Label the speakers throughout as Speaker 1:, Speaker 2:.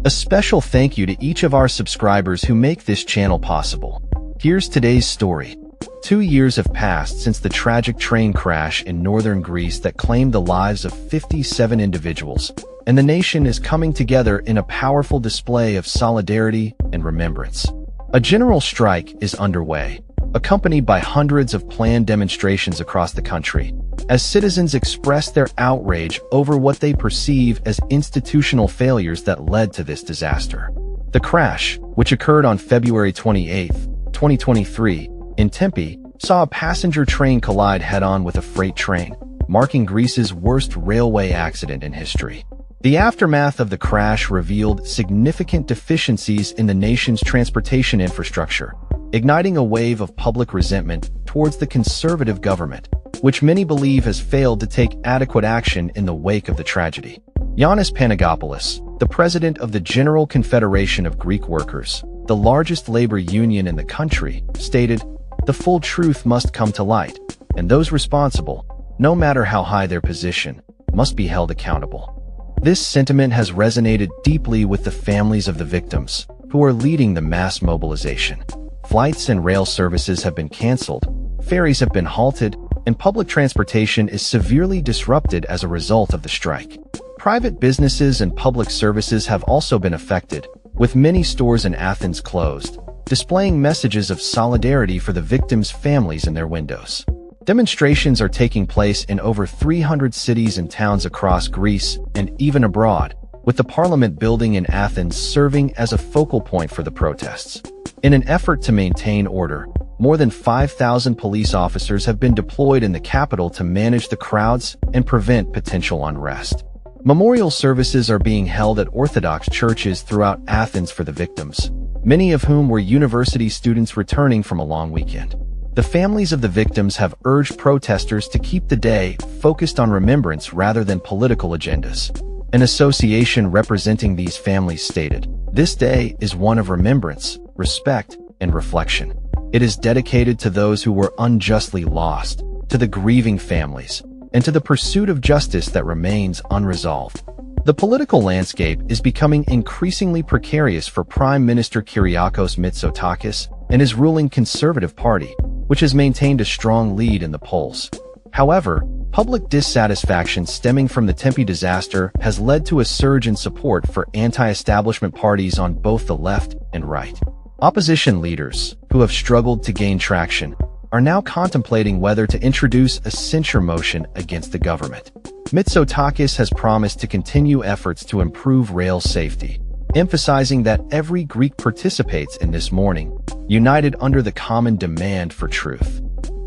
Speaker 1: A special thank you to each of our subscribers who make this channel possible. Here's today's story. 2 years have passed since the tragic train crash in northern Greece that claimed the lives of 57 individuals, and the nation is coming together in a powerful display of solidarity and remembrance. A general strike is underway, accompanied by hundreds of planned demonstrations across the country, as citizens express their outrage over what they perceive as institutional failures that led to this disaster. The crash, which occurred on February 28, 2023, in Tempe, saw a passenger train collide head-on with a freight train, marking Greece's worst railway accident in history. The aftermath of the crash revealed significant deficiencies in the nation's transportation infrastructure, igniting a wave of public resentment towards the conservative government, which many believe has failed to take adequate action in the wake of the tragedy. Yanis Panagopoulos, the president of the General Confederation of Greek Workers, the largest labor union in the country, stated, "The full truth must come to light, and those responsible, no matter how high their position, must be held accountable." This sentiment has resonated deeply with the families of the victims, who are leading the mass mobilization. Flights and rail services have been canceled, ferries have been halted, and public transportation is severely disrupted as a result of the strike. Private businesses and public services have also been affected, with many stores in Athens closed, displaying messages of solidarity for the victims' families in their windows. Demonstrations are taking place in over 300 cities and towns across Greece and even abroad, with the Parliament building in Athens serving as a focal point for the protests. In an effort to maintain order, more than 5,000 police officers have been deployed in the capital to manage the crowds and prevent potential unrest. Memorial services are being held at Orthodox churches throughout Athens for the victims, many of whom were university students returning from a long weekend. The families of the victims have urged protesters to keep the day focused on remembrance rather than political agendas. An association representing these families stated, "This day is one of remembrance, respect, and reflection. It is dedicated to those who were unjustly lost, to the grieving families, and to the pursuit of justice that remains unresolved." The political landscape is becoming increasingly precarious for Prime Minister Kyriakos Mitsotakis and his ruling Conservative Party, which has maintained a strong lead in the polls. However, public dissatisfaction stemming from the Tempe disaster has led to a surge in support for anti-establishment parties on both the left and right. Opposition leaders, who have struggled to gain traction, are now contemplating whether to introduce a censure motion against the government. Mitsotakis has promised to continue efforts to improve rail safety, emphasizing that every Greek participates in this mourning, united under the common demand for truth.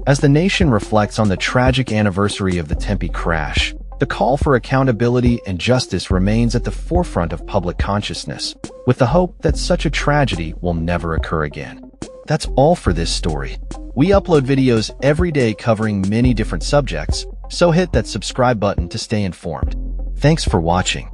Speaker 1: As the nation reflects on the tragic anniversary of the Tempe crash, the call for accountability and justice remains at the forefront of public consciousness, with the hope that such a tragedy will never occur again. That's all for this story. We upload videos every day covering many different subjects, so hit that subscribe button to stay informed. Thanks for watching.